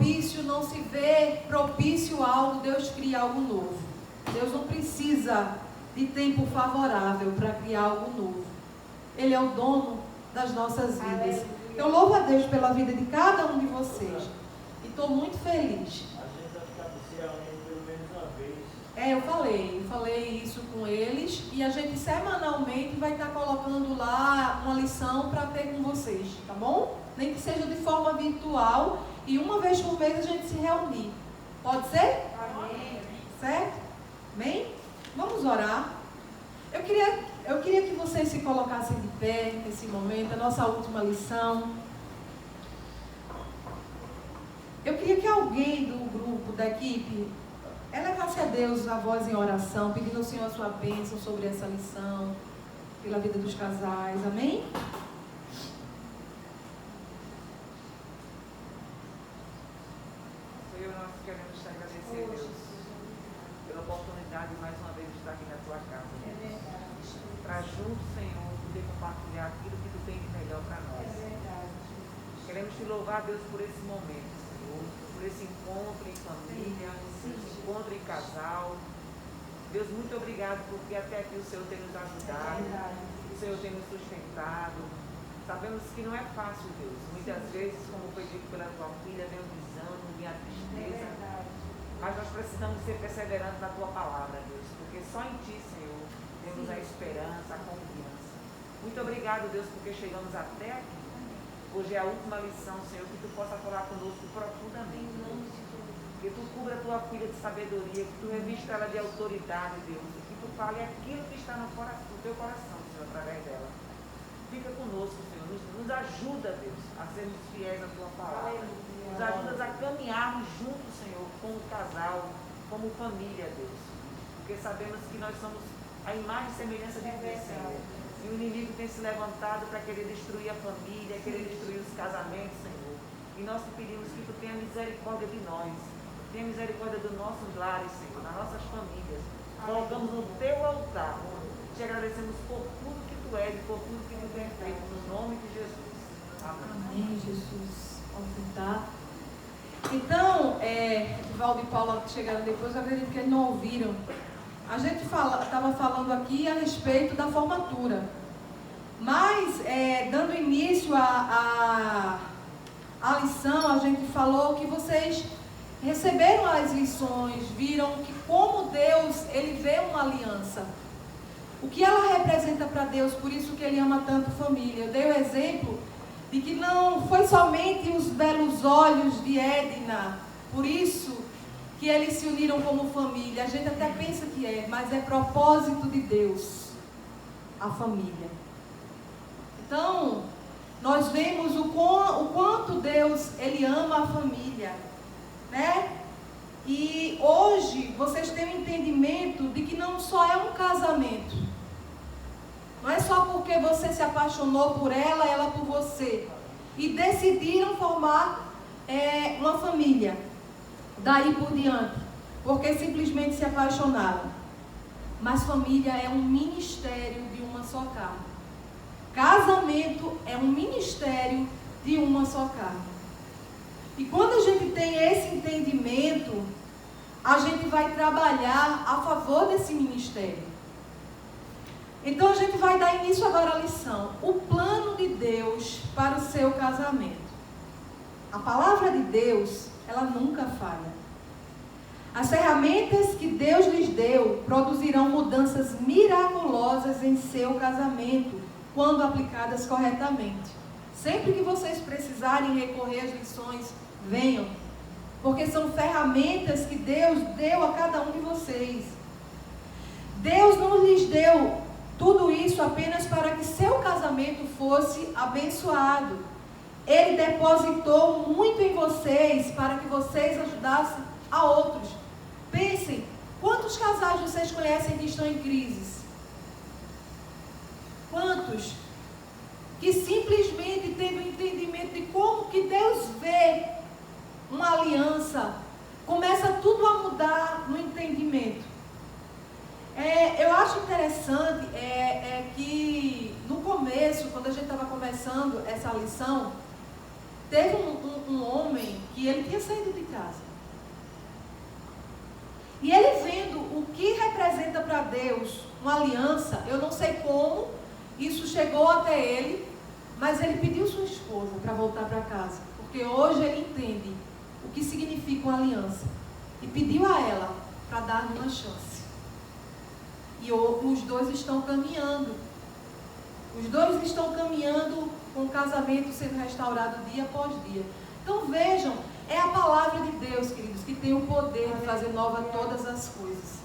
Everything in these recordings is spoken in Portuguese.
propício não se vê propício algo, Deus cria algo novo. Deus não precisa de tempo favorável para criar algo novo. Ele é o dono das nossas vidas. Eu louvo a Deus pela vida de cada um de vocês. E estou muito feliz. A gente vai ficar no céu pelo menos uma vez. Eu falei isso com eles. E a gente semanalmente vai estar colocando lá uma lição para ter com vocês, tá bom? Nem que seja de forma virtual. E uma vez por mês a gente se reunir. Pode ser? Amém. Certo? Amém? Vamos orar. Eu queria que vocês se colocassem de pé nesse momento, a nossa última lição. Eu queria que alguém do grupo, da equipe, elevasse a Deus a voz em oração, pedindo ao Senhor a sua bênção sobre essa lição, pela vida dos casais. Amém? Senhor, nós queremos te agradecer, Deus, pela oportunidade de mais uma vez estar aqui na tua casa, Deus. Para junto, Senhor, poder compartilhar aquilo que tu tem de melhor para nós. Queremos te louvar, Deus, por esse momento, Senhor, por esse encontro em família, esse encontro em casal. Deus, muito obrigado, porque até aqui o Senhor tem nos ajudado, o Senhor tem nos sustentado. Sabemos que não é fácil, Deus. Muitas vezes, como foi dito pela tua filha, vem o desânimo, vem a tristeza. Mas nós precisamos ser perseverantes na tua palavra, Deus, porque só em ti, Senhor, temos a esperança, a confiança. Muito obrigado, Deus, porque chegamos até aqui. Hoje é a última lição, Senhor, que tu possa falar conosco profundamente. Que tu cubra a tua filha de sabedoria, que tu revista ela de autoridade, Deus, e que tu fale aquilo que está no teu coração, Senhor, através dela. Fica conosco, Senhor, nos ajuda, Deus, a sermos fiéis à tua palavra. Nos ajuda a caminharmos juntos, Senhor, como casal, como família, Deus. Porque sabemos que nós somos a imagem e semelhança de Deus, Senhor. E o inimigo tem se levantado para querer destruir a família, querer destruir os casamentos, Senhor. E nós te pedimos que tu tenha misericórdia de nós. Tenha misericórdia dos nossos lares, Senhor, das nossas famílias. Colocamos no teu altar. Te agradecemos por tudo que tu és e por tudo que tu tem feito, no nome de Jesus. Amém. Amém, Jesus. Pode sentar. Então, Valdo e Paula chegaram depois, eu acredito que eles não ouviram. A gente estava falando aqui a respeito da formatura. Mas, dando início à lição, a gente falou que vocês receberam as lições, viram que como Deus, Ele vê uma aliança. O que ela representa para Deus, por isso que Ele ama tanto família. Eu dei o exemplo de que não foi somente os belos olhos de Edna, por isso que eles se uniram como família. A gente até pensa que mas é propósito de Deus, a família. Então, nós vemos o quanto Deus, Ele ama a família, né? E hoje, vocês têm um entendimento de que não só é um casamento. Não é só porque você se apaixonou por ela, ela por você. E decidiram formar uma família. Daí por diante. Porque simplesmente se apaixonaram. Mas família é um ministério de uma só carne. Casamento é um ministério de uma só carne. E quando a gente tem esse entendimento, a gente vai trabalhar a favor desse ministério. Então a gente vai dar início agora à lição. O plano de Deus para o seu casamento. A palavra de Deus, ela nunca falha. As ferramentas que Deus lhes deu produzirão mudanças miraculosas em seu casamento, quando aplicadas corretamente. Sempre que vocês precisarem recorrer às lições, venham. Porque são ferramentas que Deus deu a cada um de vocês. Deus não lhes deu tudo isso apenas para que seu casamento fosse abençoado. Ele depositou muito em vocês para que vocês ajudassem a outros. Pensem, quantos casais vocês conhecem que estão em crises? Quantos? Que simplesmente tendo o entendimento de como que Deus vê uma aliança, começa tudo a mudar no entendimento. Eu acho interessante que no começo, quando a gente estava conversando essa lição, Teve um homem que ele tinha saído de casa. E ele vendo o que representa para Deus uma aliança, eu não sei como isso chegou até ele, mas ele pediu sua esposa para voltar para casa. Porque hoje ele entende o que significa uma aliança. E pediu a ela para dar-lhe uma chance. E os dois estão caminhando. Os dois estão caminhando com o casamento sendo restaurado dia após dia. Então vejam, é a palavra de Deus, queridos, que tem o poder de fazer nova todas as coisas.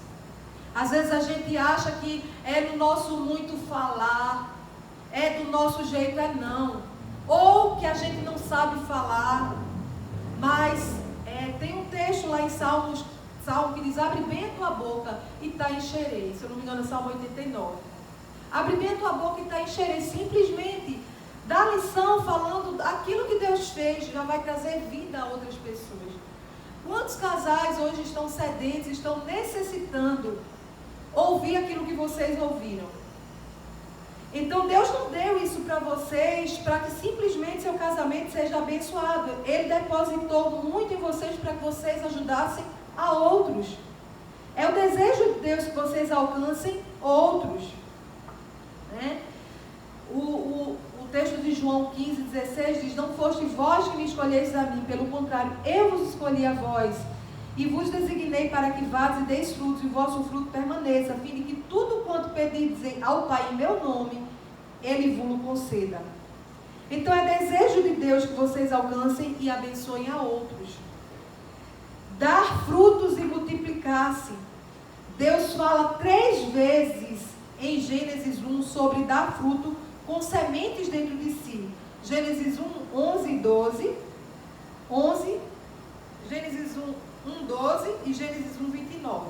Às vezes a gente acha que é do nosso muito falar, é do nosso jeito, não. Ou que a gente não sabe falar. Mas tem um texto lá em Salmo que diz: abre bem a tua boca e tá encherei. Se eu não me engano é Salmo 89. Abre bem a tua boca e tá encherei. Simplesmente dá lição falando aquilo que Deus fez, já vai trazer vida a outras pessoas. Quantos casais hoje estão sedentos, estão necessitando ouvir aquilo que vocês ouviram? Então Deus não deu isso para vocês para que simplesmente seu casamento seja abençoado. Ele depositou muito em vocês para que vocês ajudassem a outros. É o desejo de Deus que vocês alcancem outros, né? O texto de João 15:16 diz: não foste vós que me escolhestes a mim, pelo contrário, eu vos escolhi a vós, e vos designei para que vades e deis frutos, e o vosso fruto permaneça, a fim de que tudo quanto pedirdes ao Pai em meu nome, Ele vos conceda. Então é desejo de Deus que vocês alcancem e abençoem a outros. Dar frutos e multiplicar-se. Deus fala 3 vezes em Gênesis 1 sobre dar fruto com sementes dentro de si. Gênesis 1, 11 e 12. 11, Gênesis 1, 12 e Gênesis 1, 29.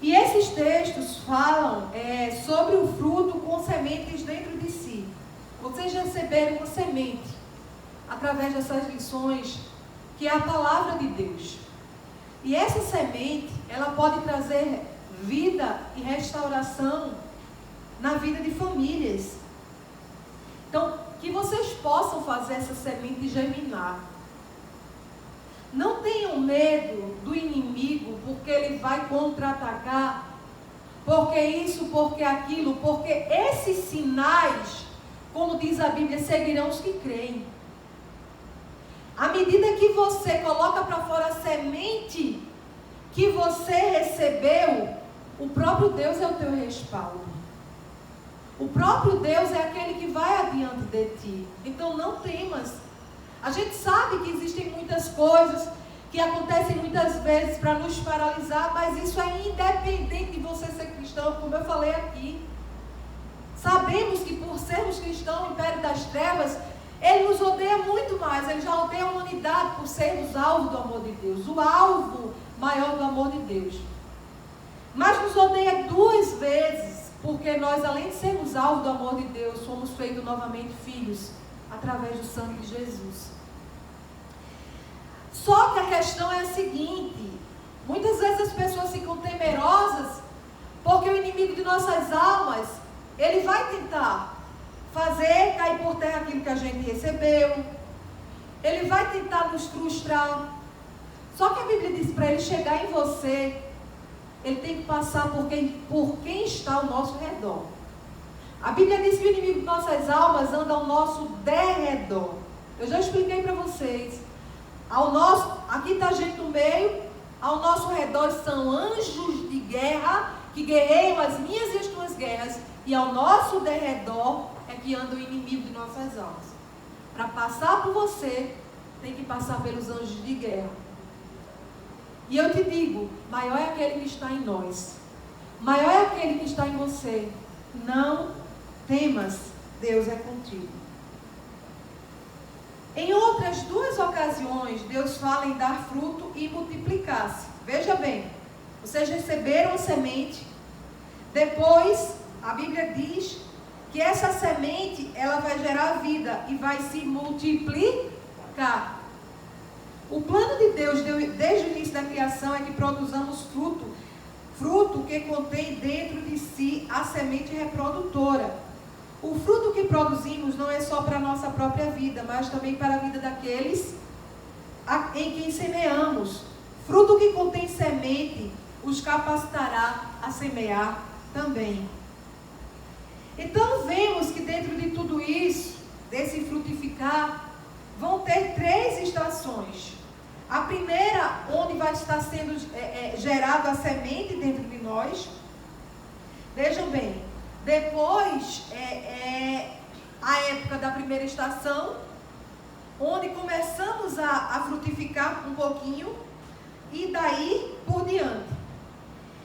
E esses textos falam sobre o fruto com sementes dentro de si. Vocês receberam uma semente através dessas lições, que é a palavra de Deus. E essa semente, ela pode trazer vida e restauração na vida de famílias. Então, que vocês possam fazer essa semente germinar. Não tenham medo do inimigo, porque ele vai contra-atacar, porque isso, porque aquilo, porque esses sinais, como diz a Bíblia, seguirão os que creem. À medida que você coloca para fora a semente que você recebeu, o próprio Deus é o teu respaldo. O próprio Deus é aquele que vai adiante de ti. Então não temas. A gente sabe que existem muitas coisas que acontecem muitas vezes para nos paralisar, mas isso é independente de você ser cristão, como eu falei aqui. Sabemos que por sermos cristãos, o império das trevas, ele nos odeia muito mais. Ele já odeia a humanidade por sermos alvo do amor de Deus, o alvo maior do amor de Deus. Mas nos odeia 2 vezes, porque nós, além de sermos alvo do amor de Deus, somos feitos novamente filhos através do sangue de Jesus. Só que a questão é a seguinte: muitas vezes as pessoas ficam temerosas porque o inimigo de nossas almas, ele vai tentar fazer cair por terra aquilo que a gente recebeu, ele vai tentar nos frustrar. Só que a Bíblia diz para ele chegar em você, ele tem que passar por quem está ao nosso redor. A Bíblia diz que o inimigo de nossas almas anda ao nosso derredor. Eu já expliquei para vocês. Aqui está a gente no meio, ao nosso redor são anjos de guerra, que guerreiam as minhas e as tuas guerras, e ao nosso derredor é que anda o inimigo de nossas almas. Para passar por você, tem que passar pelos anjos de guerra. E eu te digo, maior é aquele que está em nós, maior é aquele que está em você. Não temas, Deus é contigo. Em outras 2 ocasiões, Deus fala em dar fruto e multiplicar-se. Veja bem, vocês receberam a semente, depois a Bíblia diz que essa semente, ela vai gerar vida e vai se multiplicar. O plano de Deus, desde o início da criação, é que produzamos fruto que contém dentro de si a semente reprodutora. o fruto que produzimos não é só para a nossa própria vida, mas também para a vida daqueles em quem semeamos. Fruto que contém semente os capacitará a semear também. Então vemos que dentro de tudo isso, desse frutificar, vão ter 3 estações. A primeira, onde vai estar sendo gerada a semente dentro de nós. Vejam bem, depois a época da primeira estação, onde começamos a frutificar um pouquinho, e daí por diante.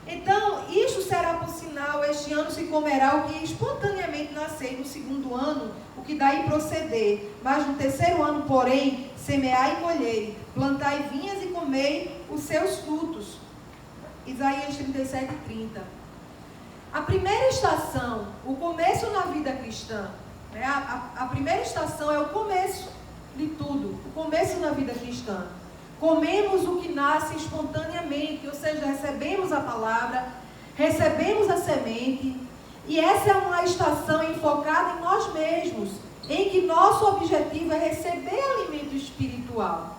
Então, isto será por sinal, este ano se comerá o que espontaneamente nascer no segundo ano, o que daí proceder. Mas no terceiro ano, porém, semeai e colhei, plantai vinhas e comei os seus frutos. Isaías 37:30. A primeira estação, o começo na vida cristã, né? A primeira estação é o começo de tudo, o começo na vida cristã. Comemos o que nasce espontaneamente, ou seja, recebemos a palavra, recebemos a semente, e essa é uma estação enfocada em nós mesmos, em que nosso objetivo é receber alimento espiritual.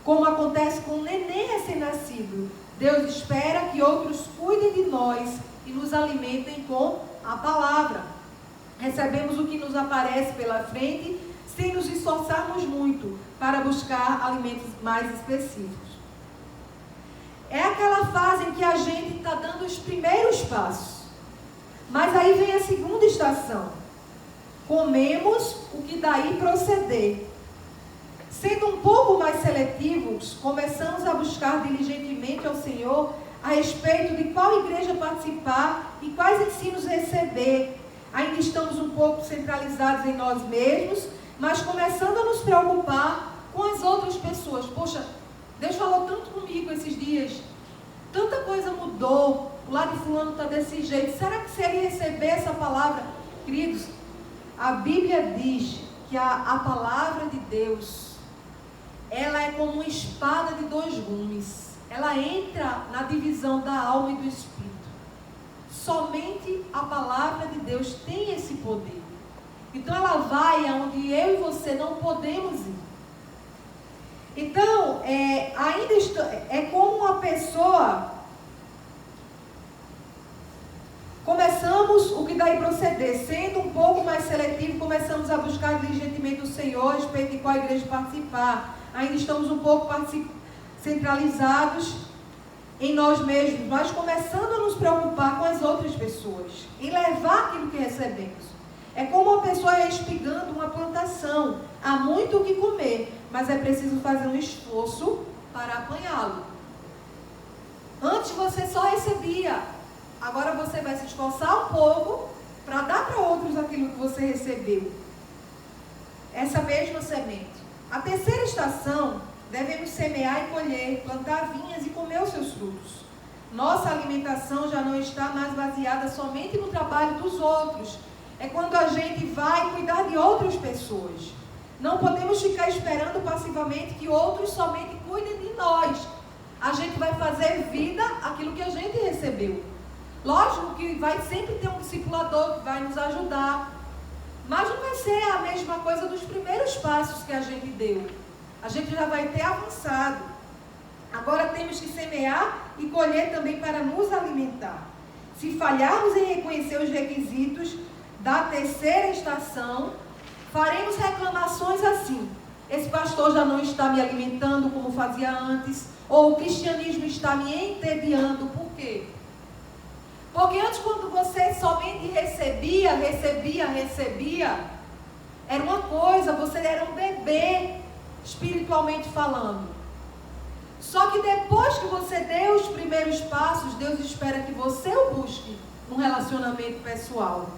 Como acontece com um neném recém-nascido, Deus espera que outros cuidem de nós e nos alimentem com a palavra. Recebemos o que nos aparece pela frente, sem nos esforçarmos muito para buscar alimentos mais específicos. É aquela fase em que a gente está dando os primeiros passos. Mas aí vem a segunda estação. Comemos o que daí proceder. Sendo um pouco mais seletivos, começamos a buscar diligentemente ao Senhor a respeito de qual igreja participar e quais ensinos receber. Ainda estamos um pouco centralizados em nós mesmos, mas começando a nos preocupar com as outras pessoas. Poxa, Deus falou tanto comigo esses dias, tanta coisa mudou, o lado de fulano está desse jeito, será que seria receber essa palavra? Queridos, a Bíblia diz que a palavra de Deus, ela é como uma espada de 2 gumes, ela entra na divisão da alma e do espírito. Somente a palavra de Deus tem esse poder. Então ela vai aonde eu e você não podemos ir. Então, é como uma pessoa. Começamos o que daí proceder, sendo um pouco mais seletivo, começamos a buscar diligentemente o Senhor a respeito de qual igreja participar. Ainda estamos um pouco centralizados em nós mesmos, mas começando a nos preocupar com as outras pessoas, em levar aquilo que recebemos. É como uma pessoa espigando uma plantação. Há muito o que comer, mas é preciso fazer um esforço para apanhá-lo. Antes você só recebia. Agora você vai se esforçar um pouco para dar para outros aquilo que você recebeu. Essa mesma semente. A terceira estação, devemos semear e colher, plantar vinhas e comer os seus frutos. Nossa alimentação já não está mais baseada somente no trabalho dos outros. É quando a gente vai cuidar de outras pessoas. Não podemos ficar esperando passivamente que outros somente cuidem de nós. A gente vai fazer vida aquilo que a gente recebeu. Lógico que vai sempre ter um discipulador que vai nos ajudar. Mas não vai ser a mesma coisa dos primeiros passos que a gente deu. A gente já vai ter avançado. Agora temos que semear e colher também para nos alimentar. Se falharmos em reconhecer os requisitos da terceira estação, faremos reclamações assim: esse pastor já não está me alimentando como fazia antes, ou o cristianismo está me entediando. Por quê? Porque antes, quando você somente recebia, era uma coisa, você era um bebê, espiritualmente falando. Só que depois que você deu os primeiros passos, Deus espera que você o busque num relacionamento pessoal.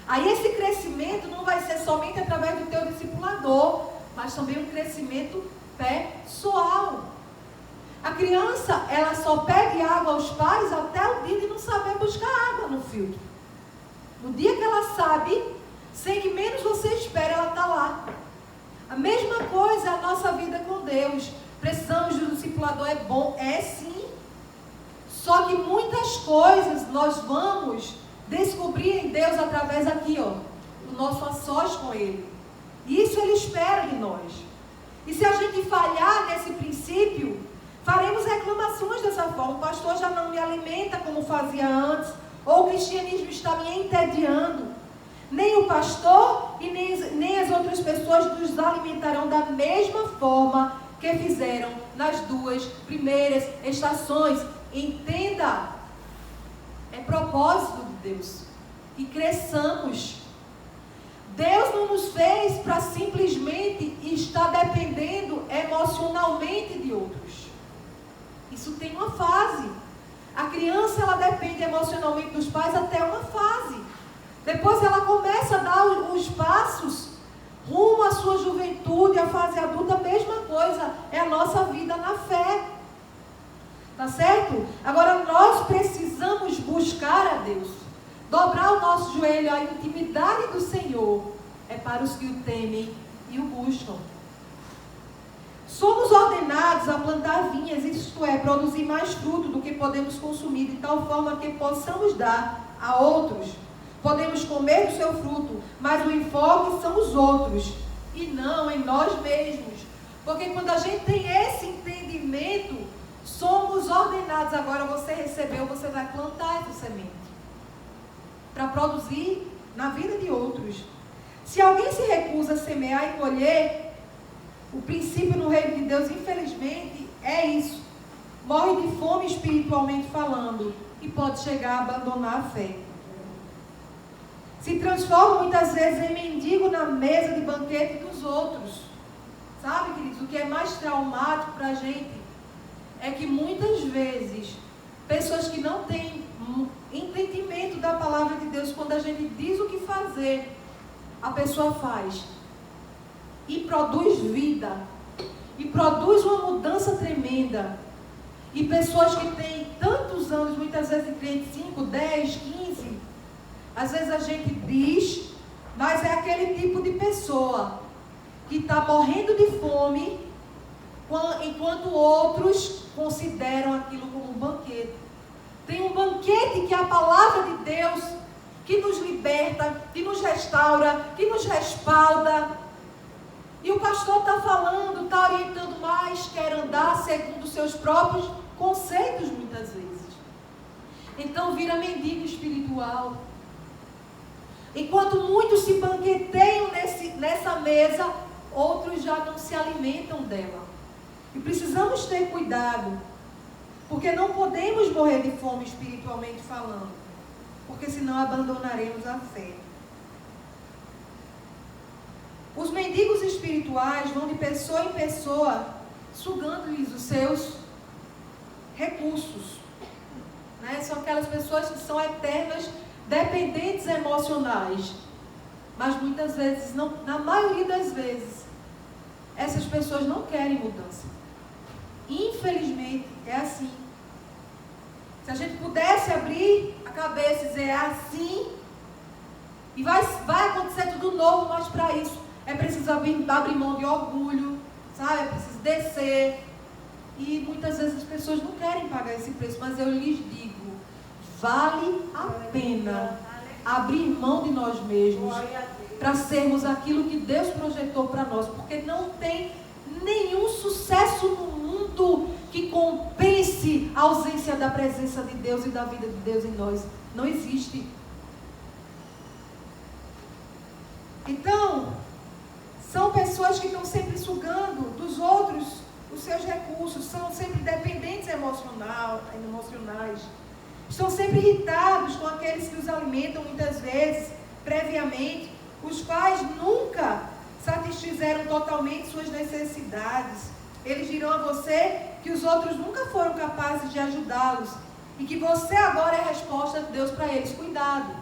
Aí esse crescimento não vai ser somente através do teu discipulador, mas também um crescimento pessoal. A criança, ela só pede água aos pais até o dia de não saber buscar água no filtro. No dia que ela sabe, sem que menos você espere, ela está lá. A mesma coisa é a nossa vida com Deus. Precisamos de um discipulador, é bom? É sim. Só que muitas coisas nós vamos descobrir em Deus através aqui, o nosso a sós com Ele. Isso Ele espera de nós. E se a gente falhar nesse princípio, faremos reclamações dessa forma. O pastor já não me alimenta como fazia antes, ou o cristianismo está me entediando. Nem o pastor e nem as outras pessoas nos alimentarão da mesma forma que fizeram nas 2 primeiras estações. Entenda, é propósito de Deus que cresçamos. Deus não nos fez para simplesmente estar dependendo emocionalmente de outros. Isso tem uma fase. A criança, ela depende emocionalmente dos pais até uma fase. Depois ela começa a dar os passos rumo à sua juventude, à fase adulta, a mesma coisa. É a nossa vida na fé. Tá certo? Agora nós precisamos buscar a Deus. Dobrar o nosso joelho à intimidade do Senhor é para os que o temem e o buscam. Somos ordenados a plantar vinhas, isto é, produzir mais fruto do que podemos consumir, de tal forma que possamos dar a outros. Podemos comer do seu fruto, mas o enfoque são os outros e não em nós mesmos. Porque quando a gente tem esse entendimento, somos ordenados. Agora você recebeu, você vai plantar essa semente para produzir na vida de outros. Se alguém se recusa a semear e colher, o princípio no reino de Deus, infelizmente, é isso. Morre de fome espiritualmente falando e pode chegar a abandonar a fé. Se transforma muitas vezes em mendigo na mesa de banquete dos outros. Sabe, queridos, o que é mais traumático para a gente é que muitas vezes pessoas que não têm entendimento da palavra de Deus, quando a gente diz o que fazer, a pessoa faz e produz vida e produz uma mudança tremenda. E pessoas que têm tantos anos, muitas vezes crentes 5, 10, 15, às vezes a gente diz, mas é aquele tipo de pessoa que está morrendo de fome, enquanto outros consideram aquilo como um banquete. Tem um banquete que é a palavra de Deus, que nos liberta, que nos restaura, que nos respalda. E o pastor está falando, está orientando mais, quer andar segundo os seus próprios conceitos muitas vezes. Então vira mendigo espiritual. Enquanto muitos se banqueteiam nessa mesa, outros já não se alimentam dela. E precisamos ter cuidado, porque não podemos morrer de fome espiritualmente falando, porque senão abandonaremos a fé. Os mendigos espirituais vão de pessoa em pessoa, sugando-lhes os seus recursos. Né? São aquelas pessoas que são eternas dependentes emocionais. Mas muitas vezes, não, na maioria das vezes, essas pessoas não querem mudança. Infelizmente, é assim. Se a gente pudesse abrir a cabeça e dizer, é assim, e vai acontecer tudo novo, mas para isso é preciso abrir mão de orgulho, sabe? É preciso descer. E muitas vezes as pessoas não querem pagar esse preço, mas eu lhes digo, vale a pena abrir mão de nós mesmos para sermos aquilo que Deus projetou para nós, porque não tem nenhum sucesso no mundo que compense a ausência da presença de Deus e da vida de Deus em nós. Não existe. Então, são pessoas que estão sempre sugando dos outros os seus recursos, são sempre dependentes emocionais, estão sempre irritados com aqueles que os alimentam muitas vezes, previamente, os quais nunca satisfizeram totalmente suas necessidades. Eles dirão a você que os outros nunca foram capazes de ajudá-los e que você agora é a resposta de Deus para eles. Cuidado.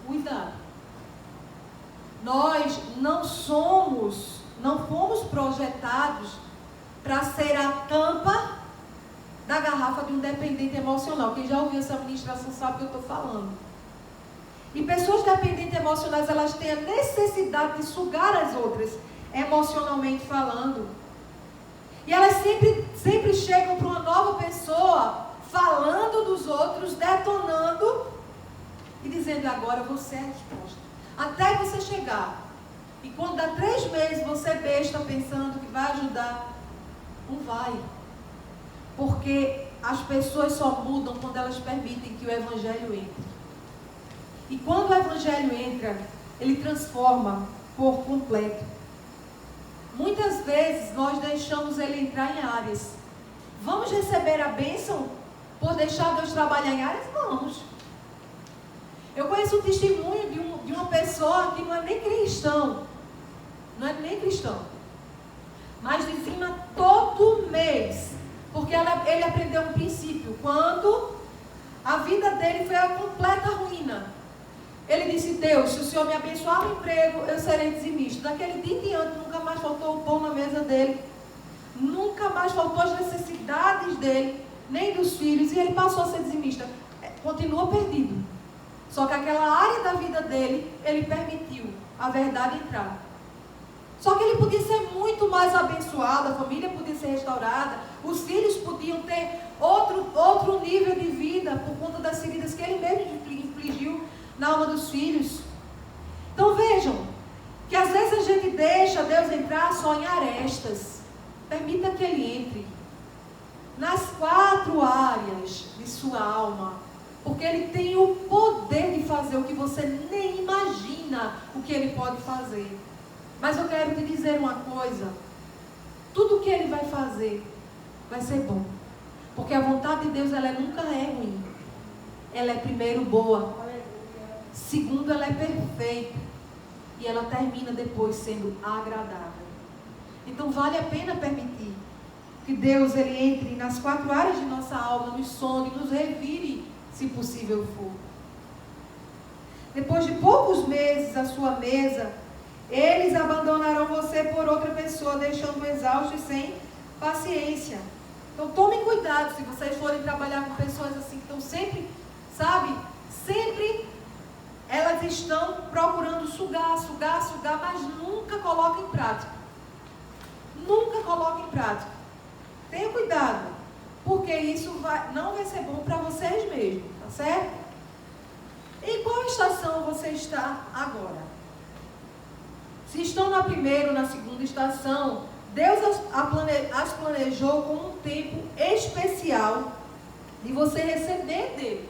Cuidado. Nós não fomos projetados para ser a tampa da garrafa de um dependente emocional. Quem já ouviu essa ministração sabe o que eu estou falando. E pessoas dependentes emocionais, elas têm a necessidade de sugar as outras, emocionalmente falando. E elas sempre chegam para uma nova pessoa, falando dos outros, detonando e dizendo, agora você é a resposta. até você chegar. E quando dá 3 meses, você besta pensando que vai ajudar, não vai. Porque as pessoas só mudam quando elas permitem que o Evangelho entre. E quando o Evangelho entra, ele transforma por completo. Muitas vezes nós deixamos ele entrar em áreas. Vamos receber a bênção por deixar Deus trabalhar em áreas? Vamos. Eu conheço um testemunho de uma pessoa que não é nem cristão. Não é nem cristão. Mas dizima todo mês. Porque ele aprendeu um princípio. Quando a vida dele foi a completa ruína. Ele disse: Deus, se o Senhor me abençoar no emprego, eu serei dizimista. Daquele dia em diante, nunca mais faltou o pão na mesa dele. Nunca mais faltou as necessidades dele, nem dos filhos. E ele passou a ser dizimista. Continua perdido. Só que aquela área da vida dele, ele permitiu a verdade entrar. Só que ele podia ser muito mais abençoado, a família podia ser restaurada, os filhos podiam ter outro nível de vida por conta das feridas que ele mesmo infligiu na alma dos filhos. Então vejam, que às vezes a gente deixa Deus entrar só em arestas. Permita que Ele entre nas 4 áreas de sua alma, porque Ele tem o poder de fazer o que você nem imagina o que Ele pode fazer. Mas eu quero te dizer uma coisa: tudo que Ele vai fazer vai ser bom, porque a vontade de Deus, ela nunca é ruim. Ela é primeiro boa, segundo ela é perfeita, e ela termina depois sendo agradável. Então vale a pena permitir que Deus ele entre nas 4 áreas de nossa alma, nos sonde, nos revire, se possível for. Depois de poucos meses à sua mesa, eles abandonarão você por outra pessoa, deixando-o exausto e sem paciência. Então tomem cuidado se vocês forem trabalhar com pessoas assim que estão sempre, sabe, sempre elas estão procurando sugar, mas nunca colocam em prática. Nunca colocam em prática. Tenha cuidado, porque isso não vai ser bom para vocês mesmos, tá certo? Em qual estação você está agora? Se estão na primeira ou na segunda estação, Deus as planejou com um tempo especial de você receber dele.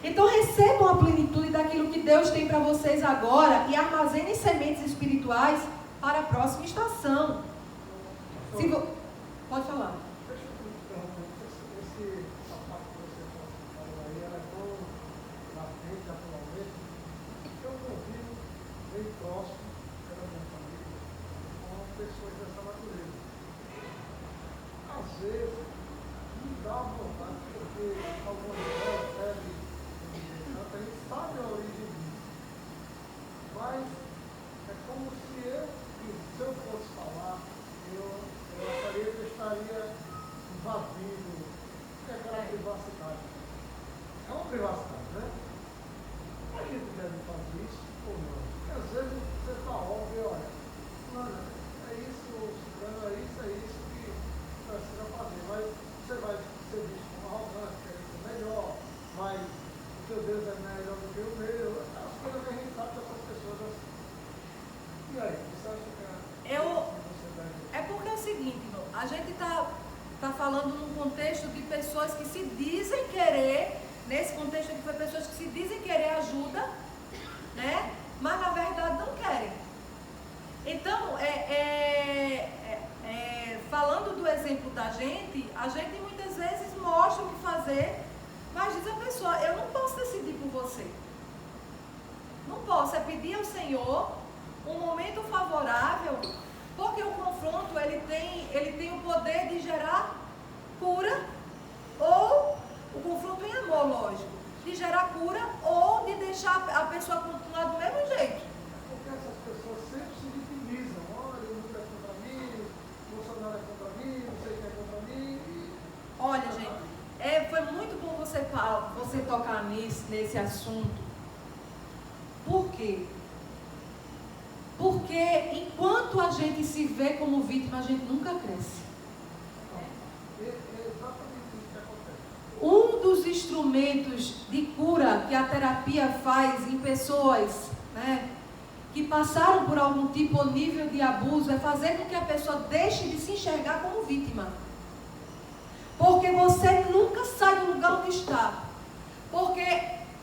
Então recebam a plenitude daquilo que Deus tem para vocês agora e armazenem sementes espirituais para a próxima estação. Pode falar. Deixa eu te interromper. Essa parte que você falou aí, ela é tão latente atualmente, que eu convivo bem próximo pela minha família com pessoas dessa natureza. Às vezes, me dá vontade, porque algumas delas pedem, a gente sabe a origem disso, mas é como se eu fosse falar, eu acharia que eu estaria invadindo aquela privacidade. É uma privacidade, né? A gente deve fazer isso ou não? Porque às vezes você está óbvio, olha, mano, é isso que precisa fazer, mas você vai ser visto como arrogante, querendo ser melhor, mas o teu Deus é melhor do que o meu. As coisas que a gente sabe dessas pessoas assim. E aí, você acha que É porque é o seguinte, a gente está falando num contexto de pessoas que se dizem querer, nesse contexto aqui foi pessoas que se dizem querer ajuda, né? Mas na verdade não querem. Então, falando do exemplo da gente, a gente muitas vezes mostra o que fazer, mas diz a pessoa: eu não posso decidir por você. Não posso, é pedir ao Senhor um momento favorável, porque o confronto ele tem o poder de gerar cura, ou o confronto em amor, lógico, de gerar cura ou de deixar a pessoa continuar do mesmo jeito. Porque essas pessoas sempre se vitimizam. Olha, o Lula é contra mim, o Bolsonaro é contra mim, não sei quem é contra mim. Olha, gente, foi muito bom você tocar nesse assunto. Por quê? Porque enquanto a gente se vê como vítima, a gente nunca cresce. É exatamente isso que acontece. Um dos instrumentos de cura que a terapia faz em pessoas né, que passaram por algum tipo ou nível de abuso, é fazer com que a pessoa deixe de se enxergar como vítima. Porque você nunca sai do lugar onde está.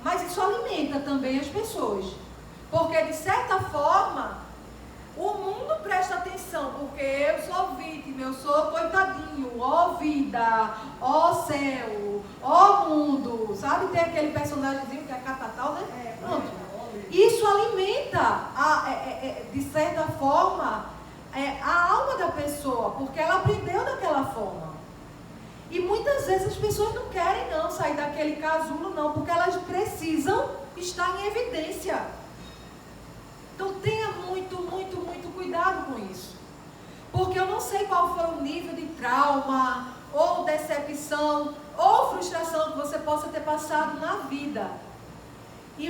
Mas isso alimenta também as pessoas. Porque, de certa forma, o mundo presta atenção, porque eu sou vítima, eu sou coitadinho, ó vida, ó céu, ó mundo. Sabe, tem aquele personagemzinho que é Catatal, né? Pronto. Isso alimenta, de certa forma, a alma da pessoa, porque ela aprendeu daquela forma. E muitas vezes as pessoas não querem não sair daquele casulo, não, porque elas precisam estar em evidência. Então tenha muito, muito, muito cuidado com isso. Porque eu não sei qual foi o nível de trauma, ou decepção, ou frustração que você possa ter passado na vida. E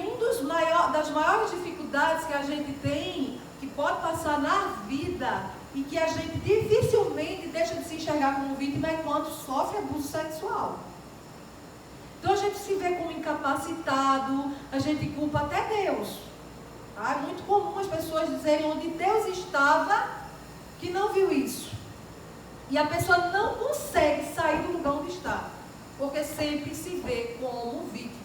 das maiores dificuldades que a gente tem, que pode passar na vida, e que a gente dificilmente deixa de se enxergar como vítima, é quando sofre abuso sexual. Então a gente se vê como incapacitado, a gente culpa até Deus. Tá? É muito comum as pessoas dizerem onde Deus estava que não viu isso. E a pessoa não consegue sair do lugar onde está, porque sempre se vê como vítima.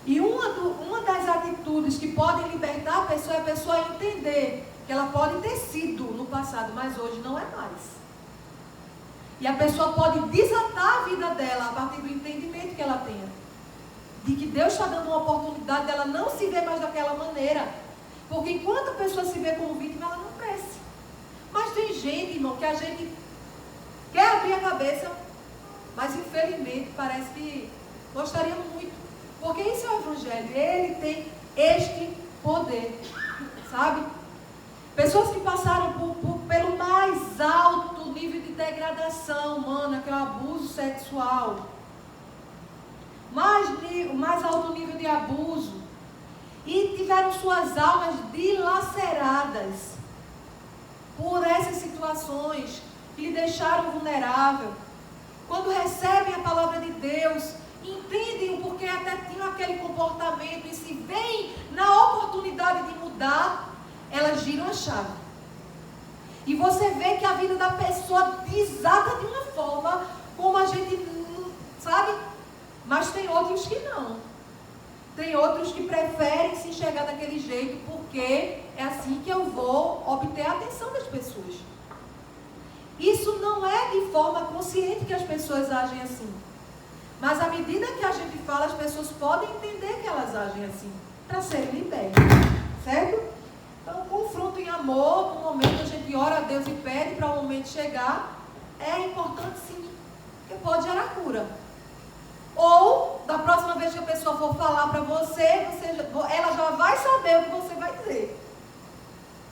E uma das atitudes que podem libertar a pessoa é entender que ela pode ter sido no passado, mas hoje não é mais. E a pessoa pode desatar a vida dela a partir do entendimento que ela tenha. De que Deus está dando uma oportunidade dela não se ver mais daquela maneira. Porque enquanto a pessoa se vê como vítima, ela não cresce. Mas tem gente, irmão, que a gente quer abrir a cabeça, mas infelizmente parece que gostaria muito. Porque isso é o Evangelho, ele tem este poder, sabe? Pessoas que passaram pelo mais alto nível de degradação humana, que é o abuso sexual. Mais alto nível de abuso. E tiveram suas almas dilaceradas por essas situações que lhe deixaram vulnerável. Quando recebem a palavra de Deus, entendem o porquê até tinham aquele comportamento e se veem na oportunidade de mudar, elas giram a chave. E você vê que a vida da pessoa desata de uma forma como a gente sabe, mas tem outros que não. Tem outros que preferem se enxergar daquele jeito porque é assim que eu vou obter a atenção das pessoas. Isso não é de forma consciente que as pessoas agem assim. Mas à medida que a gente fala, as pessoas podem entender que elas agem assim, para serem libertas, certo? Então, o confronto em amor, no momento a gente ora a Deus e pede para o momento chegar, é importante sim, porque pode gerar cura. Ou, da próxima vez que a pessoa for falar para você, ela já vai saber o que você vai dizer.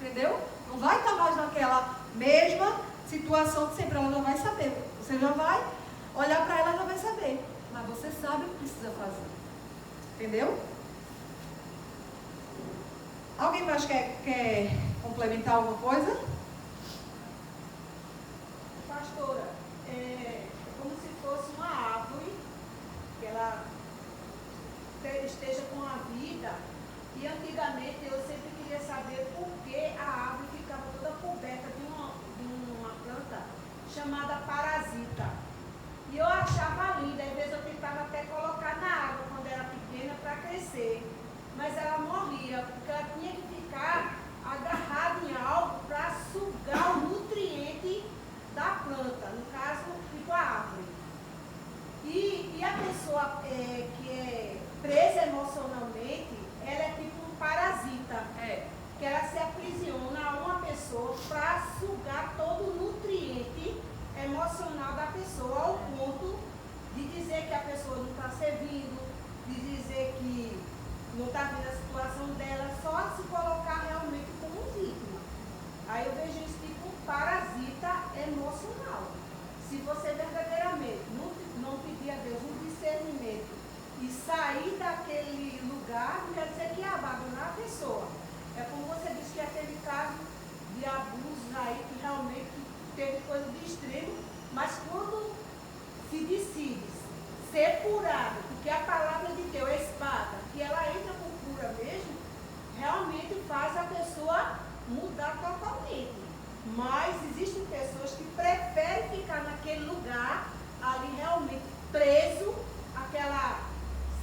Entendeu? Não vai estar mais naquela mesma situação de sempre, ela já vai saber. Você já vai olhar para ela e já vai saber. Mas você sabe o que precisa fazer. Entendeu? Alguém mais quer complementar alguma coisa? Pastora, é como se fosse uma árvore, que ela esteja com a vida. E antigamente eu sempre queria saber por que a árvore ficava toda coberta de uma planta chamada parasita. E eu achava linda, às vezes eu tentava até colocar na água quando era pequena para crescer. Mas ela morria, porque ela tinha que ficar agarrada em algo para sugar o nutriente da planta, no caso, tipo a árvore. E a pessoa que é presa emocionalmente, ela é tipo um parasita, que ela se aprisiona a uma pessoa para sugar todo o nutriente emocional da pessoa, ao ponto de dizer que a pessoa não está servindo, de dizer que não está vendo a situação dela, só se colocar realmente como vítima. Aí eu vejo isso tipo um parasita emocional. Se você verdadeiramente não pedir a Deus um discernimento e sair daquele lugar, não quer dizer que ia abandonar a pessoa. É como você disse que aquele caso de abusos aí, que realmente teve coisa de extremo, mas quando se decide ser curado, porque a palavra de Deus é espada, que ela entra por cura mesmo, realmente faz a pessoa mudar totalmente. Mas existem pessoas que preferem ficar naquele lugar, ali realmente preso, aquelas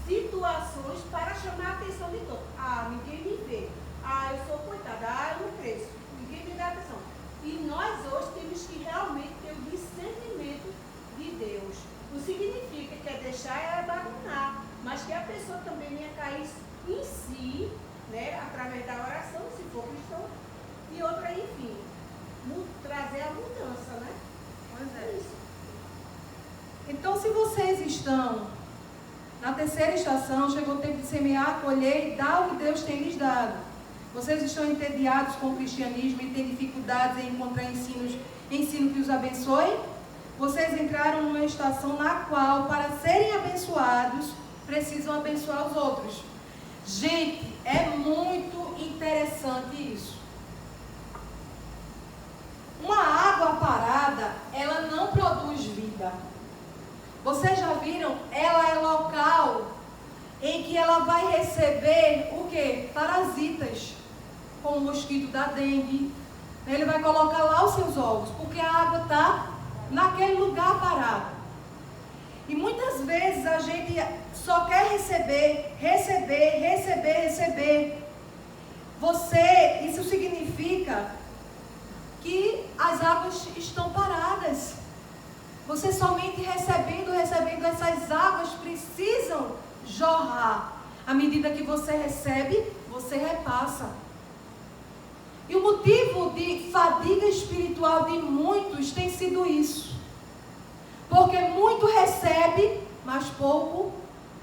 situações para chamar a atenção de todos. Ah, ninguém me vê. Ah, eu sou coitada. Ah, eu não cresço. Ninguém me dá atenção. E nós hoje temos que realmente ter o discernimento de Deus. Não significa que é deixar é abandonar, mas que a pessoa também venha cair em si, né, através da oração, se for cristão, e outra, enfim, trazer a mudança, né? Pois é. Isso. Então, se vocês estão na terceira estação, chegou o tempo de semear, colher e dar o que Deus tem lhes dado. Vocês estão entediados com o cristianismo e têm dificuldades em encontrar ensino que os abençoe? Vocês entraram numa estação na qual, para serem abençoados, precisam abençoar os outros. Gente, é muito interessante isso. Uma água parada, ela não produz vida. Vocês já viram? Ela é local em que ela vai receber o quê? Parasitas, como o mosquito da dengue. Ele vai colocar lá os seus ovos, porque a água está naquele lugar parado. E muitas vezes a gente só quer receber. Isso significa que as águas estão paradas. Você somente recebendo, essas águas precisam jorrar. À medida que você recebe, você repassa. E o motivo de fadiga espiritual de muitos tem sido isso. Porque muito recebe, mas pouco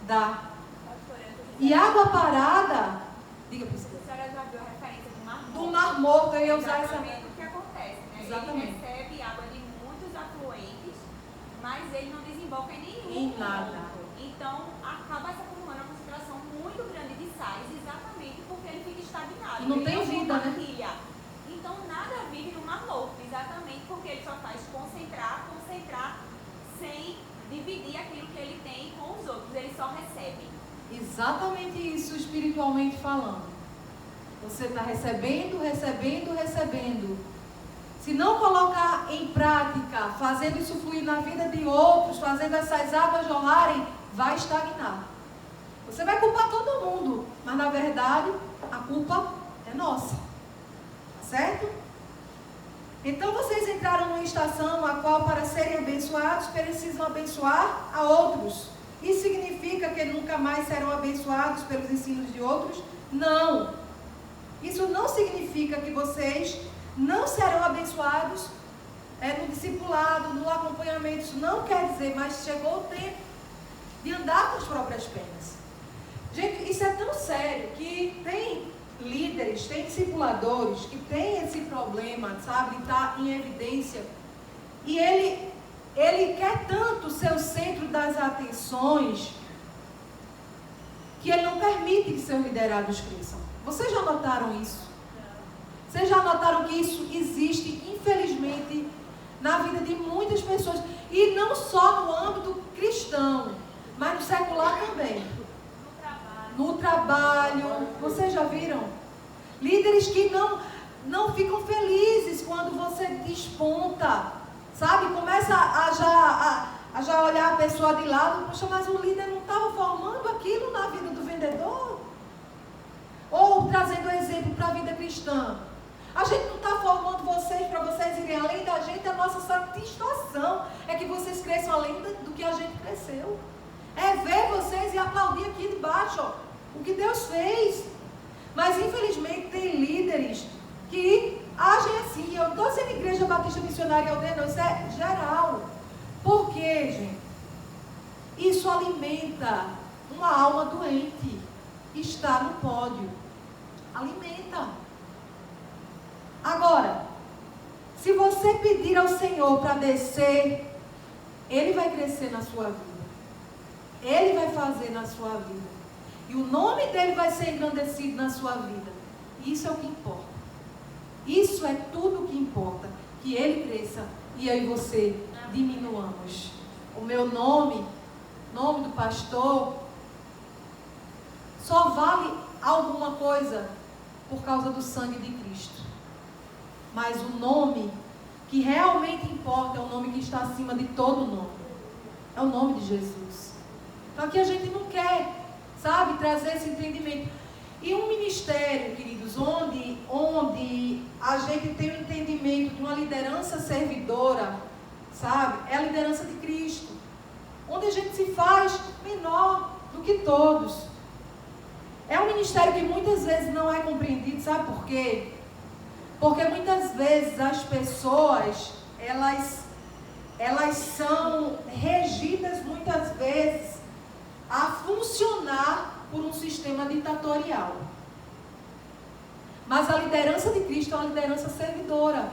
dá. E água parada, diga, Priscila. A senhora já viu a referência do Mar Morto? Do Mar Morto, eu ia usar essa. Exatamente o que acontece, né? Exatamente. Ele recebe água de muitos afluentes, mas ele não desemboca em nenhum. Em nada. Então, acaba se acumulando uma concentração muito grande de sais, exatamente porque ele fica estagnado. E não tem Ele vida, uma né? ilha. Então, nada vive no Mar Morto, exatamente porque ele só faz concentrar, sem dividir aquilo que ele tem com os outros. Ele só recebe. Exatamente isso, espiritualmente falando. Você está recebendo. Se não colocar em prática, fazendo isso fluir na vida de outros, fazendo essas águas jorrarem, vai estagnar. Você vai culpar todo mundo, mas na verdade a culpa é nossa. Certo? Então vocês entraram numa estação a qual, para serem abençoados, precisam abençoar a outros. Isso significa que nunca mais serão abençoados pelos ensinos de outros? Não. Isso não significa que vocês não serão abençoados no discipulado, no acompanhamento. Isso não quer dizer, mas chegou o tempo de andar com as próprias pernas. Gente, isso é tão sério que tem líderes, tem discipuladores que tem esse problema, sabe, de estar em evidência. E ele quer tanto ser o centro das atenções que ele não permite que seus liderados cresçam. Vocês já notaram isso? Vocês já notaram que isso existe, infelizmente, na vida de muitas pessoas? E não só no âmbito cristão, mas no secular também. No trabalho. Vocês já viram? Líderes que não ficam felizes quando você desponta. Sabe? Começa a já olhar a pessoa de lado. Poxa, mas o líder não estava formando aquilo na vida do vendedor? Ou trazendo exemplo para a vida cristã. A gente não está formando vocês para vocês irem além da gente. A nossa satisfação é que vocês cresçam além do que a gente cresceu. É ver vocês e aplaudir aqui de baixo, ó, o que Deus fez. Mas infelizmente tem líderes que agem assim. Eu não estou sendo Igreja Batista Missionária Aldeia, não, isso é geral. Por quê, gente? Isso alimenta uma alma doente. Está no pódio. Alimenta. Agora, se você pedir ao Senhor para descer, Ele vai crescer na sua vida. Ele vai fazer na sua vida. E o nome dele vai ser engrandecido na sua vida. Isso é o que importa. Isso é tudo o que importa. Que ele cresça e eu e você diminuamos. O meu nome do pastor, só vale alguma coisa por causa do sangue de Cristo. Mas o nome que realmente importa é o nome que está acima de todo nome. É o nome de Jesus. Então aqui a gente não quer, sabe, trazer esse entendimento. E um ministério, queridos, onde a gente tem o entendimento de uma liderança servidora, sabe, é a liderança de Cristo. Onde a gente se faz menor do que todos. É um ministério que muitas vezes não é compreendido, sabe por quê? Porque muitas vezes as pessoas, elas são regidas muitas vezes a funcionar por um sistema ditatorial. Mas a liderança de Cristo é uma liderança servidora.